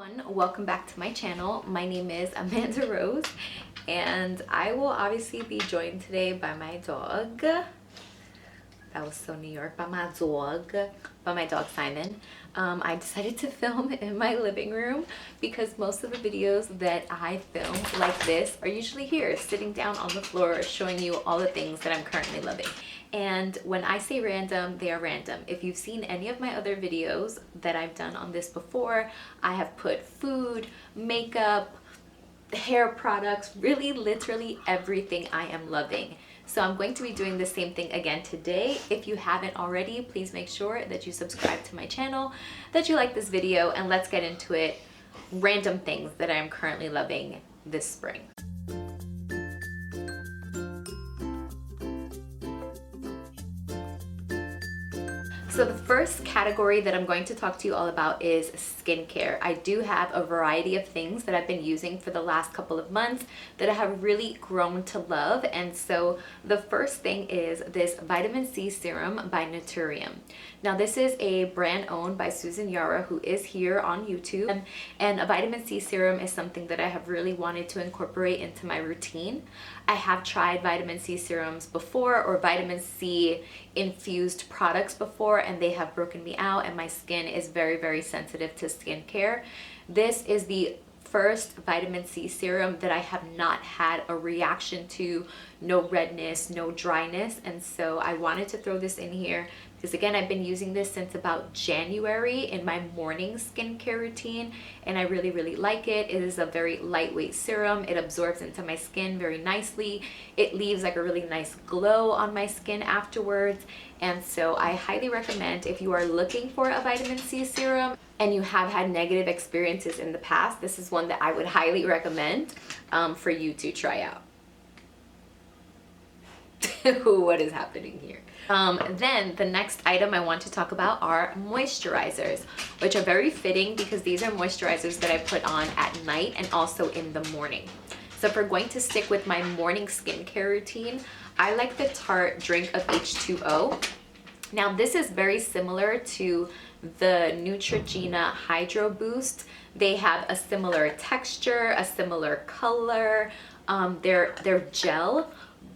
everyone, welcome back to my channel. My name is Amanda Rose and I will obviously be joined today by my dog. That was so New York. By my dog Simon. I decided to film in my living room because most of the videos that I film like this are usually here, sitting down on the floor, showing you all the things that I'm currently loving. And when I say random, they are random. If you've seen any of my other videos that I've done on this before, I have put food, makeup, hair products, really literally everything I am loving. So I'm going to be doing the same thing again today. If you haven't already, please make sure that you subscribe to my channel, that you like this video, and let's get into it. Random things that I am currently loving this spring. So the first category that I'm going to talk to you all about is skincare. I do have a variety of things that I've been using for the last couple of months that I have really grown to love. And so the first thing is this vitamin C serum by Naturium. Now this is a brand owned by Susan Yara, who is here on YouTube. And a vitamin C serum is something that I have really wanted to incorporate into my routine. I have tried vitamin C serums before or vitamin C infused products before, and they have broken me out, and my skin is very, very sensitive to skincare. This is the first vitamin C serum that I have not had a reaction to, no redness, no dryness, and so I wanted to throw this in here because again, I've been using this since about January in my morning skincare routine, and I really, really like it. It is a very lightweight serum. It absorbs into my skin very nicely. It leaves like a really nice glow on my skin afterwards, and so I highly recommend if you are looking for a vitamin C serum and you have had negative experiences in the past, this is one that I would highly recommend for you to try out. What is happening here? Then the next item I want to talk about are moisturizers, which are very fitting because these are moisturizers that I put on at night and also in the morning. So if we're going to stick with my morning skincare routine, I like the Tarte Drink of H2o. Now this is very similar to the Neutrogena Hydro Boost. They have a similar texture, a similar color. They're gel.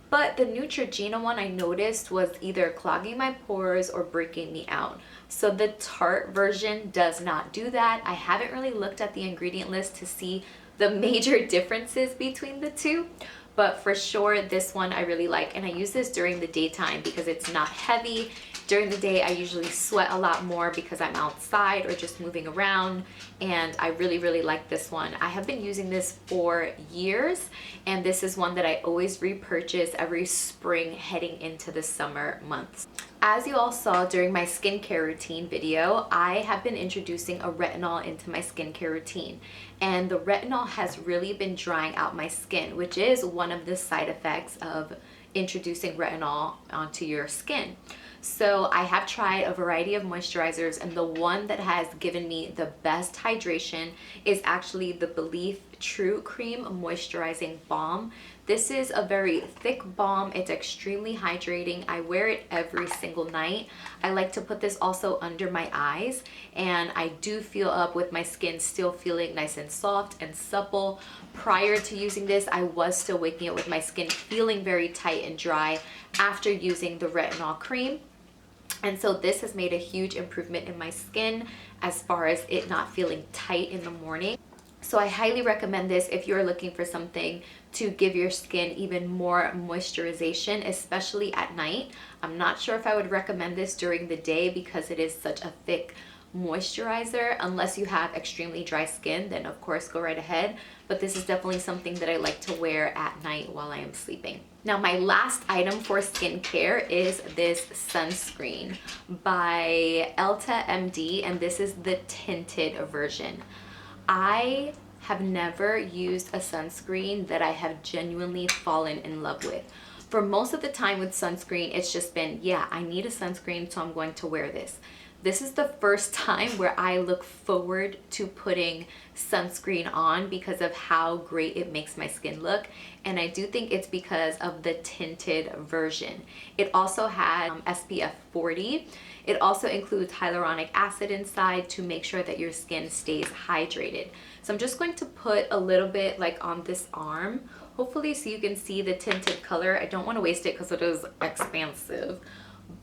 But the Neutrogena one I noticed was either clogging my pores or breaking me out. So the Tarte version does not do that. I haven't really looked at the ingredient list to see the major differences between the two. But for sure, this one I really like. And I use this during the daytime because it's not heavy. During the day, I usually sweat a lot more because I'm outside or just moving around, and I really, really like this one. I have been using this for years, and this is one that I always repurchase every spring heading into the summer months. As you all saw during my skincare routine video, I have been introducing a retinol into my skincare routine, and the retinol has really been drying out my skin, which is one of the side effects of introducing retinol onto your skin. So I have tried a variety of moisturizers, and the one that has given me the best hydration is actually the Belief True Cream Moisturizing Balm. This is a very thick balm. It's extremely hydrating. I wear it every single night. I like to put this also under my eyes, and I do feel up with my skin still feeling nice and soft and supple. Prior to using this, I was still waking up with my skin feeling very tight and dry after using the retinol cream. And so this has made a huge improvement in my skin as far as it not feeling tight in the morning. So I highly recommend this if you're looking for something to give your skin even more moisturization, especially at night. I'm not sure if I would recommend this during the day because it is such a thick moisturizer. Unless you have extremely dry skin, then of course go right ahead. But this is definitely something that I like to wear at night while I am sleeping. Now my last item for skincare is this sunscreen by Elta MD, and this is the tinted version. I have never used a sunscreen that I have genuinely fallen in love with. For most of the time with sunscreen, it's just been, yeah, I need a sunscreen, so I'm going to wear this. This is the first time where I look forward to putting sunscreen on because of how great it makes my skin look. And I do think it's because of the tinted version. It also has SPF 40. It also includes hyaluronic acid inside to make sure that your skin stays hydrated. So I'm just going to put a little bit like on this arm, hopefully so you can see the tinted color. I don't want to waste it because it is expansive,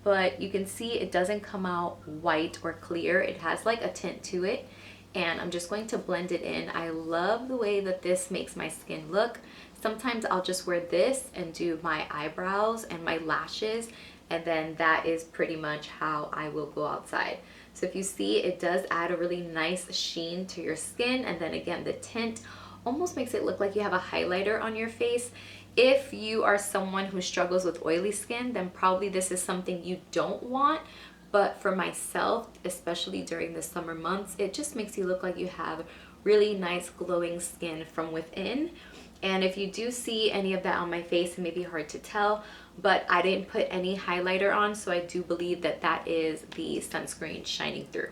but you can see it doesn't come out white or clear. It has like a tint to it, and I'm just going to blend it in. I love the way that this makes my skin look. Sometimes I'll just wear this and do my eyebrows and my lashes, and then that is pretty much how I will go outside. So if you see, it does add a really nice sheen to your skin, and then again, the tint almost makes it look like you have a highlighter on your face. If you are someone who struggles with oily skin, then probably this is something you don't want. But for myself, especially during the summer months, it just makes you look like you have really nice glowing skin from within. And if you do see any of that on my face, it may be hard to tell, but I didn't put any highlighter on, so I do believe that that is the sunscreen shining through.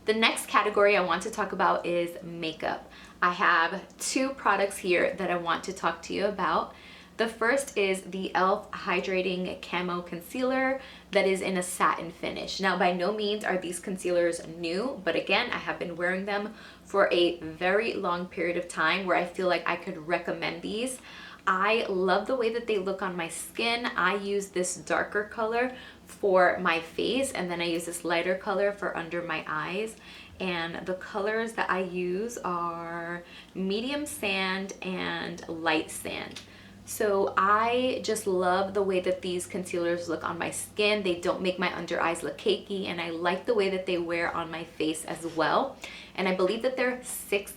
The next category I want to talk about is makeup. I have two products here that I want to talk to you about. The first is the e.l.f. Hydrating Camo Concealer that is in a satin finish. Now, by no means are these concealers new, but again, I have been wearing them for a very long period of time where I feel like I could recommend these. I love the way that they look on my skin. I use this darker color for my face, and then I use this lighter color for under my eyes. And the colors that I use are medium sand and light sand. So I just love the way that these concealers look on my skin. They don't make my under eyes look cakey, and I like the way that they wear on my face as well. And I believe that they're $6.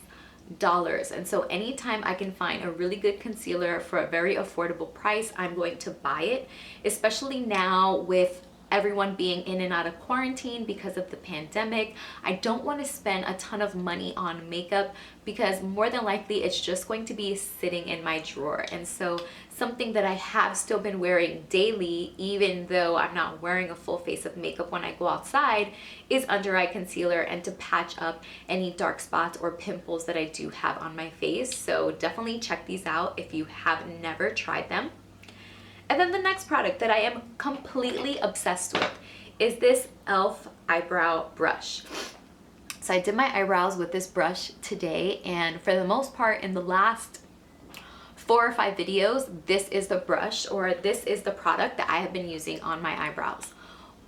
And so anytime I can find a really good concealer for a very affordable price, I'm going to buy it, especially now with everyone being in and out of quarantine because of the pandemic. I don't want to spend a ton of money on makeup because more than likely it's just going to be sitting in my drawer. And so something that I have still been wearing daily, even though I'm not wearing a full face of makeup when I go outside, is under eye concealer and to patch up any dark spots or pimples that I do have on my face. So definitely check these out if you have never tried them. And then the next product that I am completely obsessed with is this e.l.f. Eyebrow Brush. So I did my eyebrows with this brush today, and for the most part in the last 4 or 5 videos, this is the brush, or this is the product that I have been using on my eyebrows.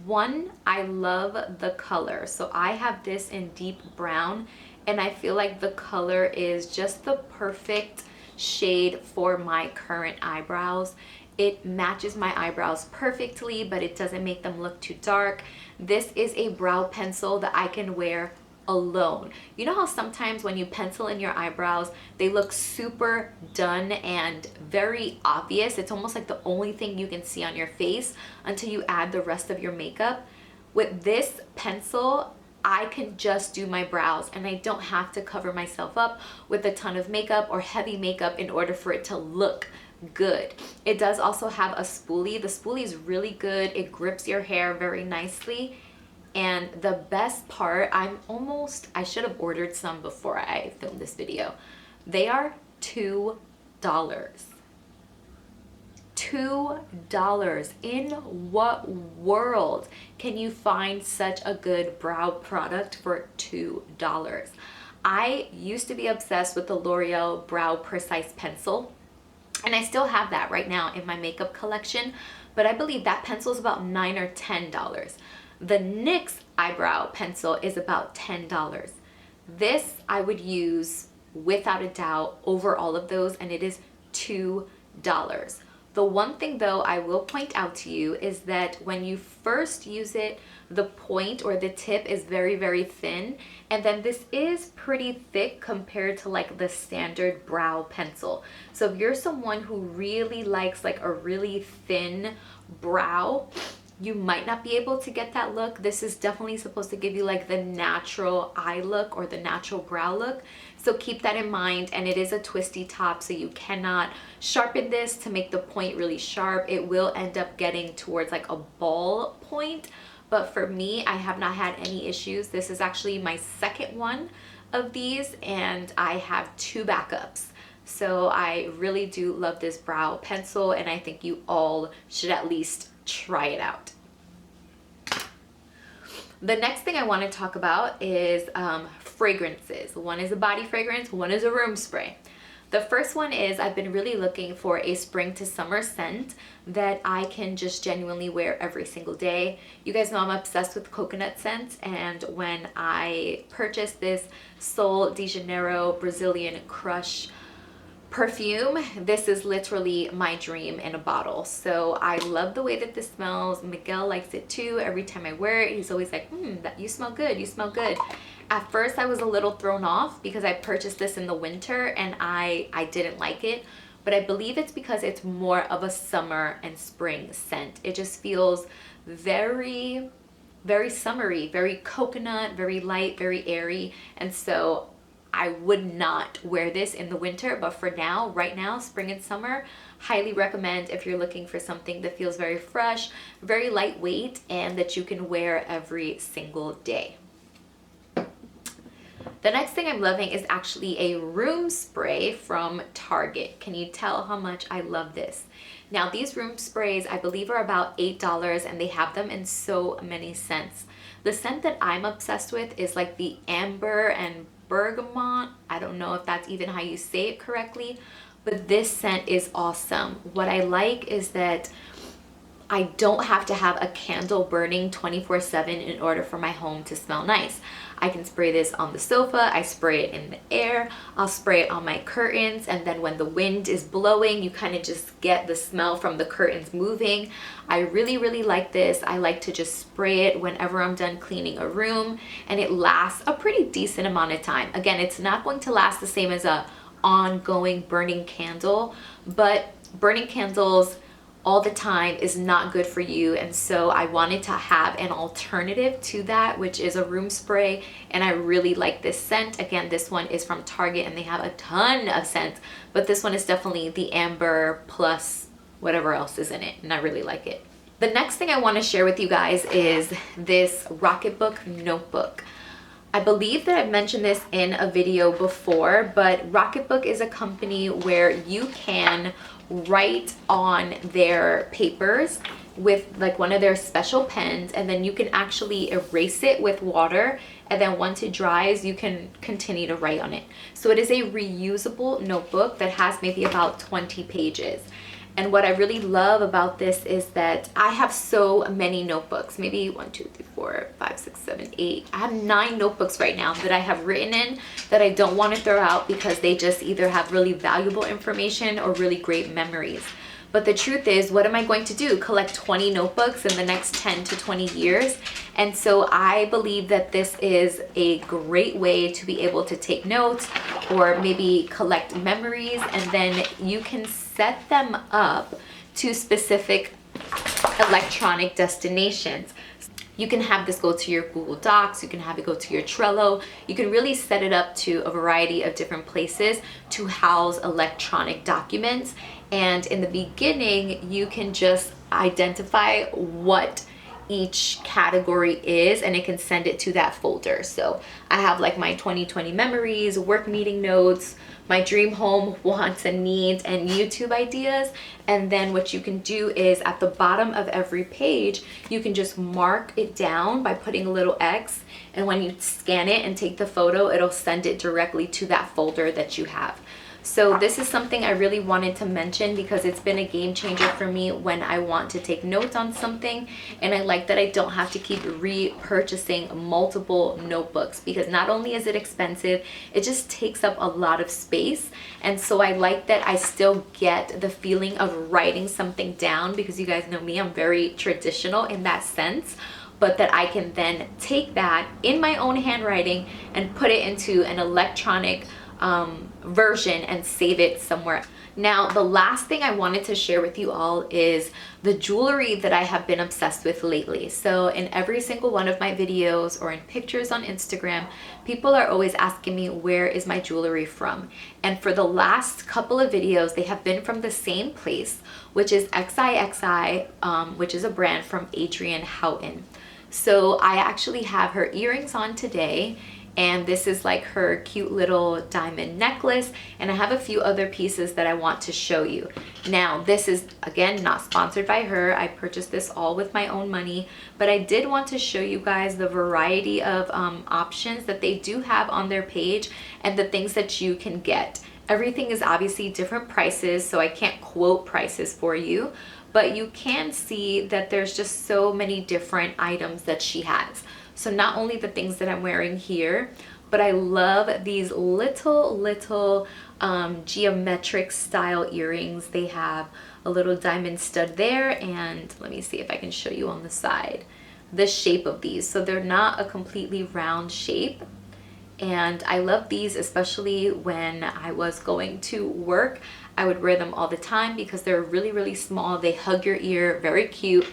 One, I love the color. So I have this in deep brown, and I feel like the color is just the perfect shade for my current eyebrows. It matches my eyebrows perfectly, but it doesn't make them look too dark. This is a brow pencil that I can wear alone. You know how sometimes when you pencil in your eyebrows, they look super done and very obvious? It's almost like the only thing you can see on your face until you add the rest of your makeup. With this pencil, I can just do my brows and I don't have to cover myself up with a ton of makeup or heavy makeup in order for it to look good. It does also have a spoolie. The spoolie is really good. It grips your hair very nicely. And the best part, I should have ordered some before I filmed this video. They are $2. $2. In what world can you find such a good brow product for $2? I used to be obsessed with the L'Oreal Brow Precise Pencil, and I still have that right now in my makeup collection, but I believe that pencil is about $9 or $10. The NYX eyebrow pencil is about $10. This I would use without a doubt over all of those, and it is $2. The one thing though I will point out to you is that when you first use it, the point or the tip is very, very thin, and then this is pretty thick compared to like the standard brow pencil. So if you're someone who really likes like a really thin brow, you might not be able to get that look. This is definitely supposed to give you like the natural eye look or the natural brow look. So keep that in mind, and it is a twisty top, so you cannot sharpen this to make the point really sharp. It will end up getting towards like a ball point, but for me, I have not had any issues. This is actually my second one of these, and I have 2 backups. So I really do love this brow pencil, and I think you all should at least try it out. The next thing I want to talk about is fragrances. One is a body fragrance, one is a room spray. The first one is I've been really looking for a spring to summer scent that I can just genuinely wear every single day. You guys know I'm obsessed with coconut scents, and when I purchased this Sol de Janeiro Brazilian Crush perfume, this is literally my dream in a bottle. So I love the way that this smells. Miguel likes it too. Every time I wear it, he's always like, that you smell good, you smell good. At first I was a little thrown off because I purchased this in the winter and I didn't like it, but I believe it's because it's more of a summer and spring scent. It just feels very, very summery, very coconut, very light, very airy, and so I would not wear this in the winter, but for now, right now, spring and summer, highly recommend if you're looking for something that feels very fresh, very lightweight, and that you can wear every single day. The next thing I'm loving is actually a room spray from Target. Can you tell how much I love this? Now, these room sprays, I believe, are about $8, and they have them in so many scents. The scent that I'm obsessed with is like the amber and bergamot. I don't know if that's even how you say it correctly, but this scent is awesome. What I like is that I don't have to have a candle burning 24/7 in order for my home to smell nice. I can spray this on the sofa, I spray it in the air, I'll spray it on my curtains, and then when the wind is blowing, you kind of just get the smell from the curtains moving. I really, really like this. I like to just spray it whenever I'm done cleaning a room, and it lasts a pretty decent amount of time. Again, it's not going to last the same as a ongoing burning candle, but burning candles all the time is not good for you, and so I wanted to have an alternative to that, which is a room spray, and I really like this scent. Again, this one is from Target, and they have a ton of scents, but this one is definitely the amber plus whatever else is in it, and I really like it. The next thing I want to share with you guys is this Rocketbook Notebook. I believe that I've mentioned this in a video before, but Rocketbook is a company where you can write on their papers with like one of their special pens, and then you can actually erase it with water, and then once it dries you can continue to write on it. So it is a reusable notebook that has maybe about 20 pages. And what I really love about this is that I have so many notebooks, maybe 1, 2, 3, 4, 5, 6, 7, 8. I have 9 notebooks right now that I have written in that I don't want to throw out because they just either have really valuable information or really great memories. But the truth is, what am I going to do? Collect 20 notebooks in the next 10 to 20 years? And so I believe that this is a great way to be able to take notes or maybe collect memories, and then you can set them up to specific electronic destinations. You can have this go to your Google Docs, you can have it go to your Trello, you can really set it up to a variety of different places to house electronic documents. And in the beginning, you can just identify what each category is, and it can send it to that folder. So I have like my 2020 memories, work meeting notes, my dream home wants and needs, and YouTube ideas. And then what you can do is at the bottom of every page, you can just mark it down by putting a little X, and when you scan it and take the photo, it'll send it directly to that folder that you have. So this is something I really wanted to mention because it's been a game changer for me when I want to take notes on something, and I like that I don't have to keep repurchasing multiple notebooks, because not only is it expensive, it just takes up a lot of space. And so I like that I still get the feeling of writing something down, because you guys know me, I'm very traditional in that sense, but that I can then take that in my own handwriting and put it into an electronic version and save it somewhere. Now, the last thing I wanted to share with you all is the jewelry that I have been obsessed with lately. So in every single one of my videos or in pictures on Instagram, people are always asking me, where is my jewelry from? And for the last couple of videos, they have been from the same place, which is XIXI, which is a brand from Adrian Houghton. So I actually have her earrings on today, and this is like her cute little diamond necklace, and I have a few other pieces that I want to show you. Now, this is again not sponsored by her. I purchased this all with my own money, but I did want to show you guys the variety of options that they do have on their page and the things that you can get. Everything is obviously different prices, so I can't quote prices for you, but you can see that there's just so many different items that she has. So not only the things that I'm wearing here, but I love these little geometric style earrings. They have a little diamond stud there, and let me see if I can show you on the side the shape of these. So they're not a completely round shape. And I love these, especially when I was going to work. I would wear them all the time because they're really small. They hug your ear, very cute.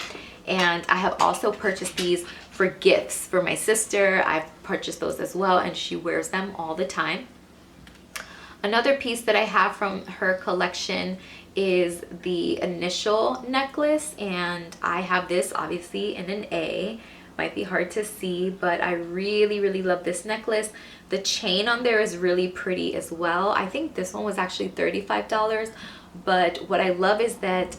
And I have also purchased these for gifts for my sister. I've purchased those as well, and she wears them all the time. Another piece that I have from her collection is the initial necklace, and I have this obviously in an A. Might be hard to see, but I really love this necklace. The chain on there is really pretty as well. I think this one was actually $35, but what I love is that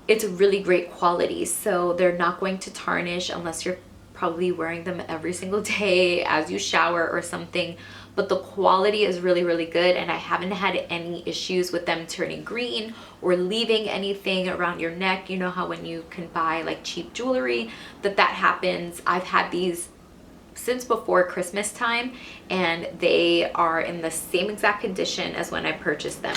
it's really great quality, so they're not going to tarnish unless you're probably wearing them every single day as you shower or something. But the quality is really good, and I haven't had any issues with them turning green or leaving anything around your neck. You know how when you can buy like cheap jewelry that happens. I've had these since before Christmas time, and they are in the same exact condition as when I purchased them.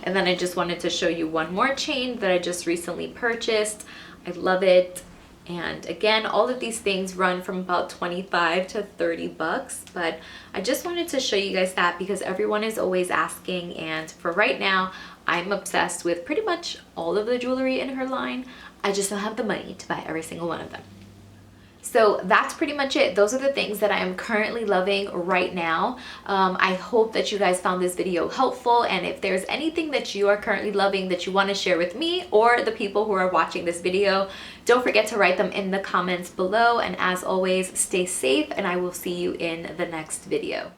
And then I just wanted to show you one more chain that I just recently purchased. I love it. And again, all of these things run from about 25 to 30 bucks, but I just wanted to show you guys that because everyone is always asking, and for right now, I'm obsessed with pretty much all of the jewelry in her line. I just don't have the money to buy every single one of them. So that's pretty much it. Those are the things that I am currently loving right now. I hope that you guys found this video helpful, and if there's anything that you are currently loving that you want to share with me or the people who are watching this video, don't forget to write them in the comments below. And as always, stay safe, and I will see you in the next video.